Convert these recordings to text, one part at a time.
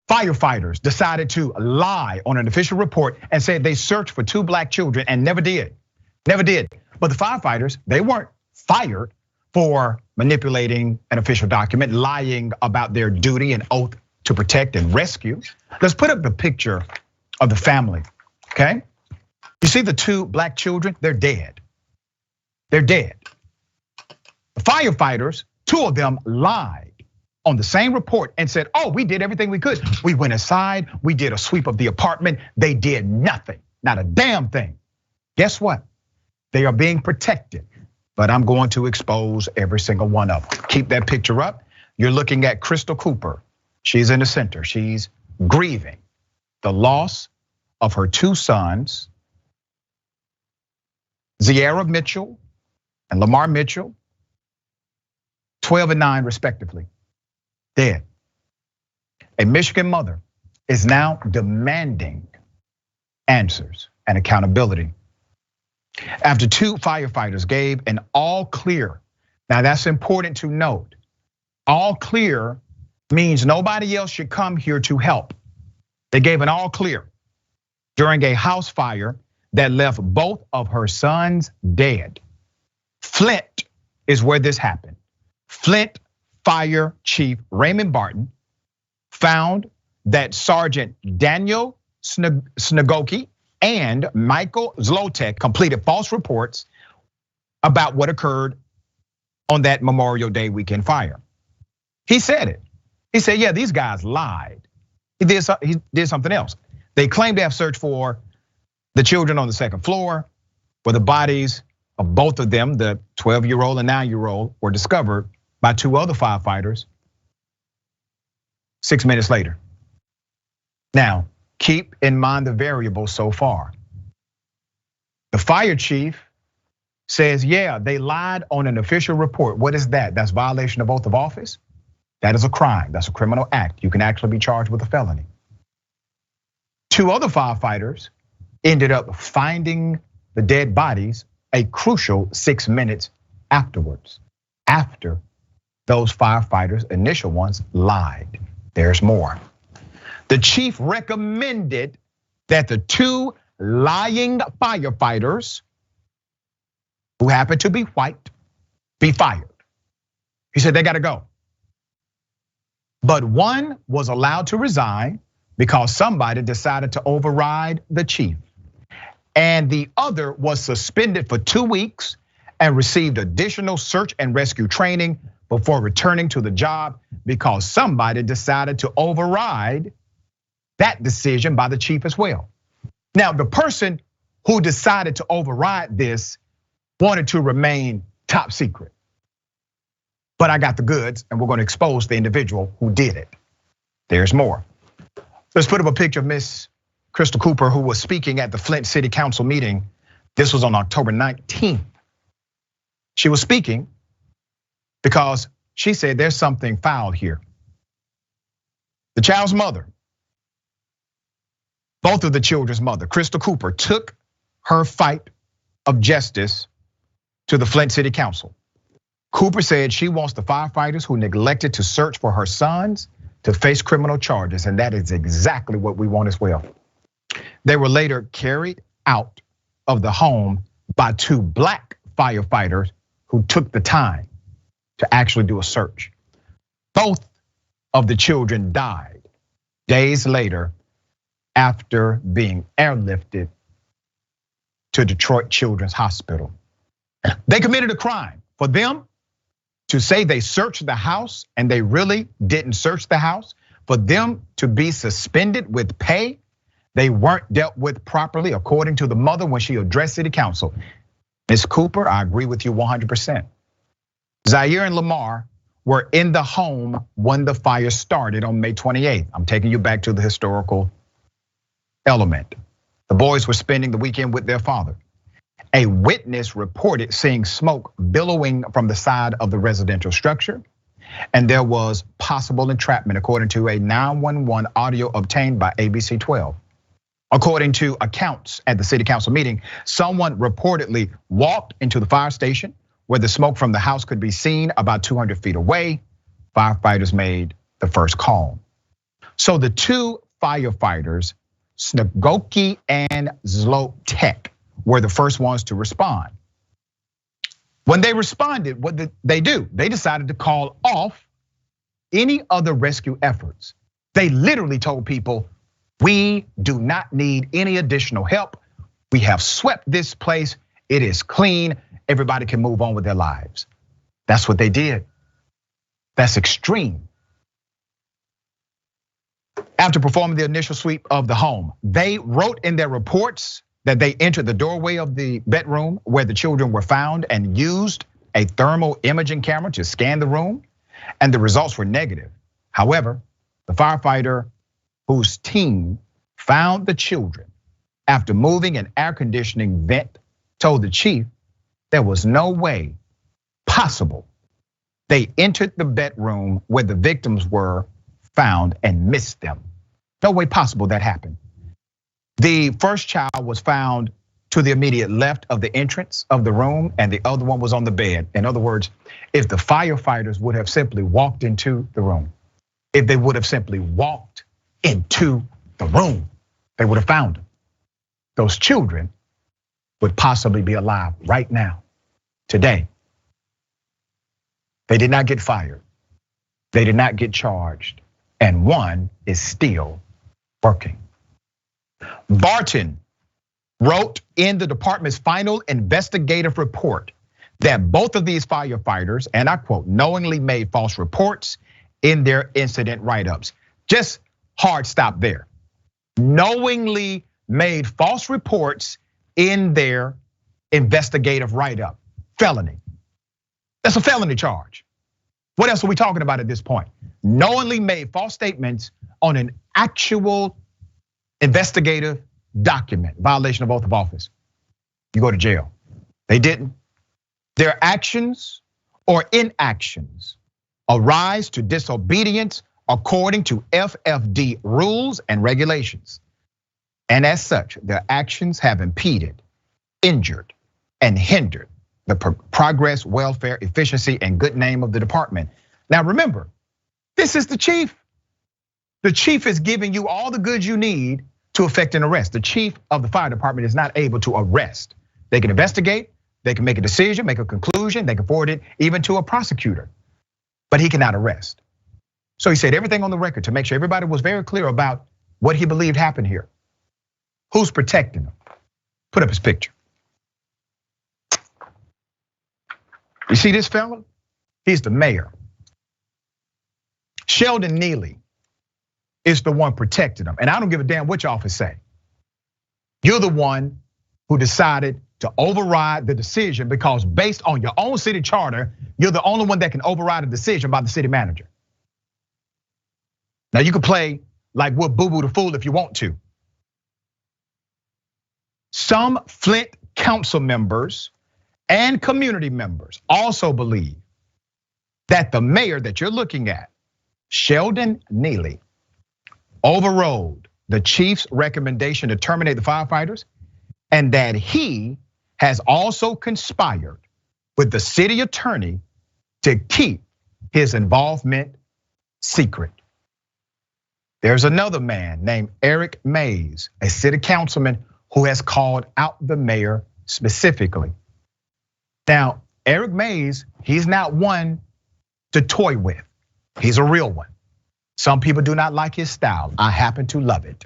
Firefighters decided to lie on an official report and said they searched for 2 black children and never did. Never did. But the firefighters, they weren't fired for manipulating an official document, lying about their duty and oath to protect and rescue. Let's put up the picture of the family, okay? You see the 2 black children? They're dead. They're dead. The firefighters, 2 of them lied on the same report and said, oh, we did everything we could. We went inside, we did a sweep of the apartment. They did nothing, not a damn thing. Guess what? They are being protected, but I'm going to expose every single one of them. Keep that picture up. You're looking at Crystal Cooper. She's in the center. She's grieving the loss of her 2 sons, Ziara Mitchell and Lamar Mitchell, 12 and 9 respectively, dead. A Michigan mother is now demanding answers and accountability after 2 firefighters gave an all clear. Now that's important to note. All clear means nobody else should come here to help. They gave an all clear during a house fire that left both of her sons dead. Flint is where this happened. Flint Fire Chief Raymond Barton found that Sergeant Daniel Snagoki and Michael Zlotek completed false reports about what occurred on that Memorial Day weekend fire. He said it. He said, yeah, these guys lied. He did something else. They claimed to have searched for the children on the 2nd floor, where the bodies of both of them, the 12-year-old and 9-year-old, were discovered by 2 other firefighters 6 minutes later. Now, keep in mind the variables so far. The fire chief says, yeah, they lied on an official report. What is that? That's violation of oath of office. That is a crime. That's a criminal act. You can actually be charged with a felony. 2 other firefighters ended up finding the dead bodies a crucial 6 minutes afterwards, after those firefighters, initial ones, lied. There's more. The chief recommended that the 2 lying firefighters, who happened to be white, be fired. He said they gotta go. But one was allowed to resign because somebody decided to override the chief. And the other was suspended for 2 weeks and received additional search and rescue training before returning to the job because somebody decided to override that decision by the chief as well. Now, the person who decided to override this wanted to remain top secret. But I got the goods, and we're gonna expose the individual who did it. There's more. Let's put up a picture of Miss Crystal Cooper, who was speaking at the Flint City Council meeting. This was on October 19th. She was speaking because she said there's something foul here. The child's mother, both of the children's mother, Crystal Cooper, took her fight of justice to the Flint City Council. Cooper said she wants the firefighters who neglected to search for her sons to face criminal charges, and that is exactly what we want as well. They were later carried out of the home by 2 black firefighters who took the time to actually do a search. Both of the children died days later after being airlifted to Detroit Children's Hospital. They committed a crime. For them to say they searched the house and they really didn't search the house, for them to be suspended with pay, they weren't dealt with properly, according to the mother when she addressed City Council. Ms. Cooper, I agree with you 100%. Zaire and Lamar were in the home when the fire started on May 28th. I'm taking you back to the historical element. The boys were spending the weekend with their father. A witness reported seeing smoke billowing from the side of the residential structure, and there was possible entrapment, according to a 911 audio obtained by ABC 12. According to accounts at the city council meeting, someone reportedly walked into the fire station where the smoke from the house could be seen about 200 feet away. Firefighters made the first call. So the two firefighters, Snagoki and Zlotek, were the first ones to respond. When they responded, what did they do? They decided to call off any other rescue efforts. They literally told people, we do not need any additional help. We have swept this place. It is clean. Everybody can move on with their lives. That's what they did. That's extreme. After performing the initial sweep of the home, they wrote in their reports that they entered the doorway of the bedroom where the children were found and used a thermal imaging camera to scan the room, and the results were negative. However, the firefighter whose team found the children after moving an air conditioning vent told the chief there was no way possible they entered the bedroom where the victims were found and missed them. No way possible that happened. The first child was found to the immediate left of the entrance of the room, and the other one was on the bed. In other words, if the firefighters would have simply walked into the room, if they would have simply walked into the room, they would have found them. Those children would possibly be alive right now, today. They did not get fired. They did not get charged. And one is still working. Barton wrote in the department's final investigative report that both of these firefighters, and I quote, knowingly made false reports in their incident write-ups. Just hard stop there. Knowingly made false reports in their investigative write-up. Felony. That's a felony charge. What else are we talking about at this point? Knowingly made false statements on an actual investigative document, violation of oath of office. You go to jail. They didn't. Their actions or inactions arise to disobedience according to FFD rules and regulations. And as such, their actions have impeded, injured, and hindered the progress, welfare, efficiency, and good name of the department. Now remember, this is the chief. The chief is giving you all the goods you need to effect an arrest. The chief of the fire department is not able to arrest. They can investigate, they can make a decision, make a conclusion, they can forward it even to a prosecutor, but he cannot arrest. So he said everything on the record to make sure everybody was very clear about what he believed happened here. Who's protecting him? Put up his picture. You see this fella? He's the mayor. Sheldon Neely is the one protecting him. And I don't give a damn what your office say. You're the one who decided to override the decision because based on your own city charter, you're the only one that can override a decision by the city manager. Now you can play like we're boo-boo the fool if you want to. Some Flint council members and community members also believe that the mayor that you're looking at, Sheldon Neely, overrode the chief's recommendation to terminate the firefighters, and that he has also conspired with the city attorney to keep his involvement secret. There's another man named Eric Mays, a city councilman who has called out the mayor specifically. Now, Eric Mays, he's not one to toy with. He's a real one. Some people do not like his style. I happen to love it.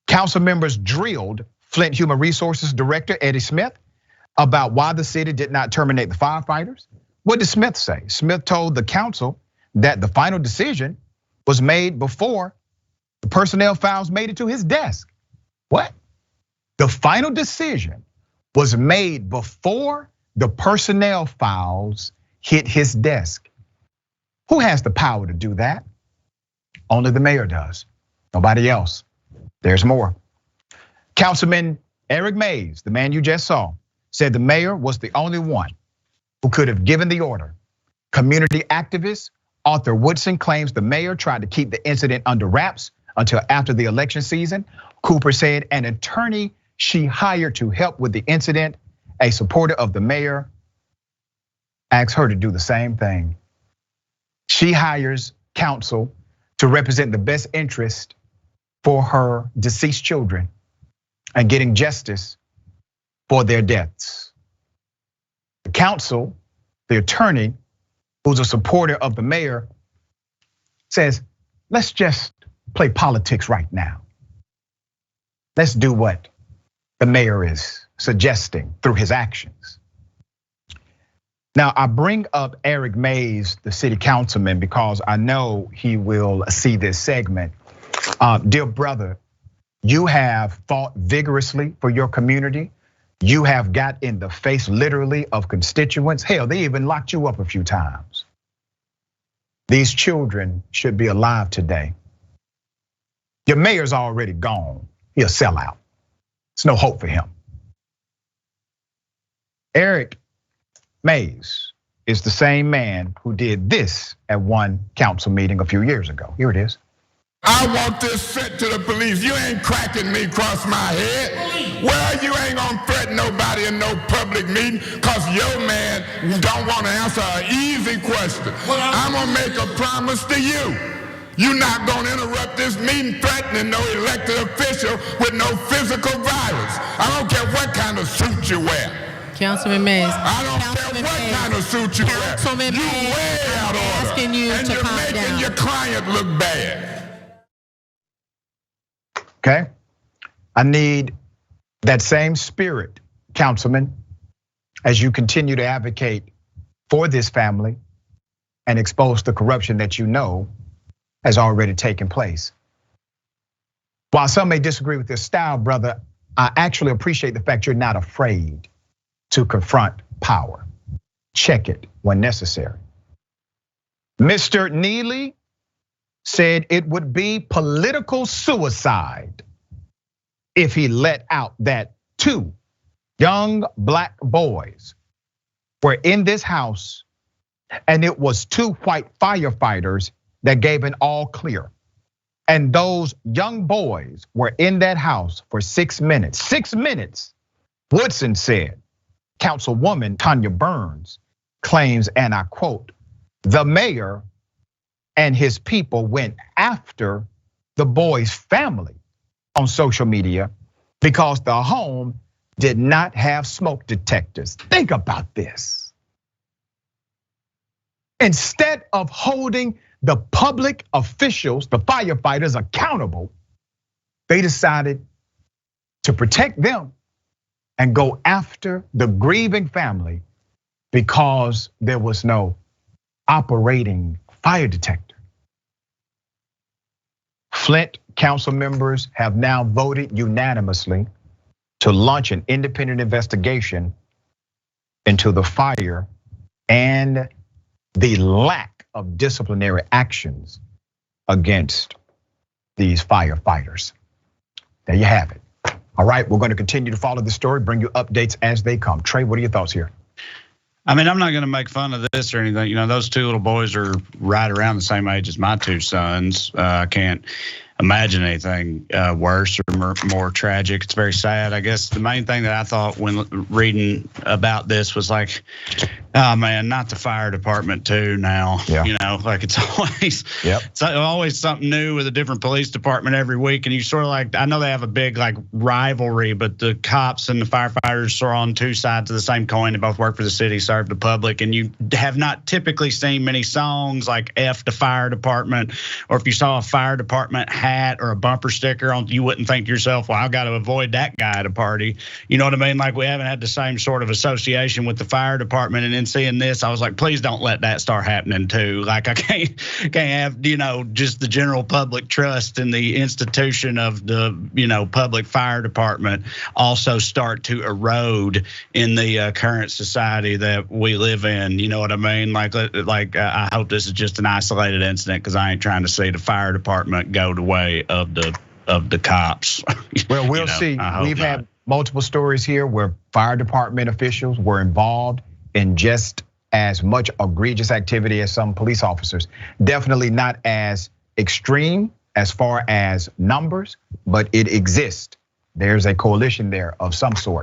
Council members drilled Flint Human Resources Director Eddie Smith about why the city did not terminate the firefighters. What did Smith say? Smith told the council that the final decision was made before the personnel files made it to his desk. What? The final decision was made before the personnel files hit his desk. Who has the power to do that? Only the mayor does, nobody else. There's more. Councilman Eric Mays, the man you just saw, said the mayor was the only one who could have given the order. Community activist Arthur Woodson claims the mayor tried to keep the incident under wraps until after the election season. Cooper said an attorney she hired to help with the incident, a supporter of the mayor, asked her to do the same thing. She hires counsel to represent the best interest for her deceased children and getting justice for their deaths. The counsel, the attorney, who's a supporter of the mayor, says, let's just play politics right now. Let's do what the mayor is suggesting through his actions. Now, I bring up Eric Mays, the city councilman, because I know he will see this segment. Dear brother, you have fought vigorously for your community. You have got in the face literally of constituents. Hell, they even locked you up a few times. These children should be alive today. Your mayor's already gone. He'll sell out. There's no hope for him. Eric Mays is the same man who did this at one council meeting a few years ago. Here it is. I want this sent to the police. You ain't cracking me across my head. Well, you ain't gonna threaten nobody in no public meeting because your man don't want to answer an easy question. I'm gonna make a promise to you. You're not gonna interrupt this meeting threatening no elected official with no physical violence. I don't care what kind of suit you wear. Councilman Mays. I don't care what kind of suit you wear. Councilman Mays, you way out of order. You and to you're calm making down. your client look bad. Okay, I need that same spirit, councilman, as you continue to advocate for this family and expose the corruption that you know has already taken place. While some may disagree with this style, brother, I actually appreciate the fact you're not afraid to confront power. Check it when necessary. Mr. Neely said it would be political suicide if he let out that 2 young black boys were in this house and it was 2 white firefighters that gave an all clear. And those young boys were in that house for 6 minutes. 6 minutes, Woodson said. Councilwoman Tanya Burns claims, and I quote, the mayor and his people went after the boy's family on social media because the home did not have smoke detectors. Think about this. Instead of holding the public officials, the firefighters accountable, they decided to protect them and go after the grieving family because there was no operating fire detector. Flint council members have now voted unanimously to launch an independent investigation into the fire and the lack of disciplinary actions against these firefighters. There you have it. All right, we're going to continue to follow the story, bring you updates as they come. Trey, what are your thoughts here? I mean, I'm not gonna make fun of this or anything. You know, those 2 little boys are right around the same age as my 2 sons. I can't imagine anything worse or more tragic. It's very sad. I guess the main thing that I thought when reading about this was like, oh man, not the fire department too now. Yeah. You know, like it's always something new with a different police department every week. And you sort of like, I know they have a big like rivalry, but the cops and the firefighters are on 2 sides of the same coin. They both work for the city, serve the public. And you have not typically seen many songs like F the fire department, or if you saw a fire department hat or a bumper sticker on, you wouldn't think to yourself, well, I've got to avoid that guy at a party. You know what I mean? Like we haven't had the same sort of association with the fire department. And then seeing this, I was like, please don't let that start happening too. Like I can't have, you know, just the general public trust in the institution of the, you know, public fire department also start to erode in the current society that we live in. You know what I mean? Like I hope this is just an isolated incident because I ain't trying to see the fire department go the way of the cops. Well, we'll see. We've had multiple stories here where fire department officials were involved in just as much egregious activity as some police officers. Definitely not as extreme as far as numbers, but it exists. There's a coalition there of some sort.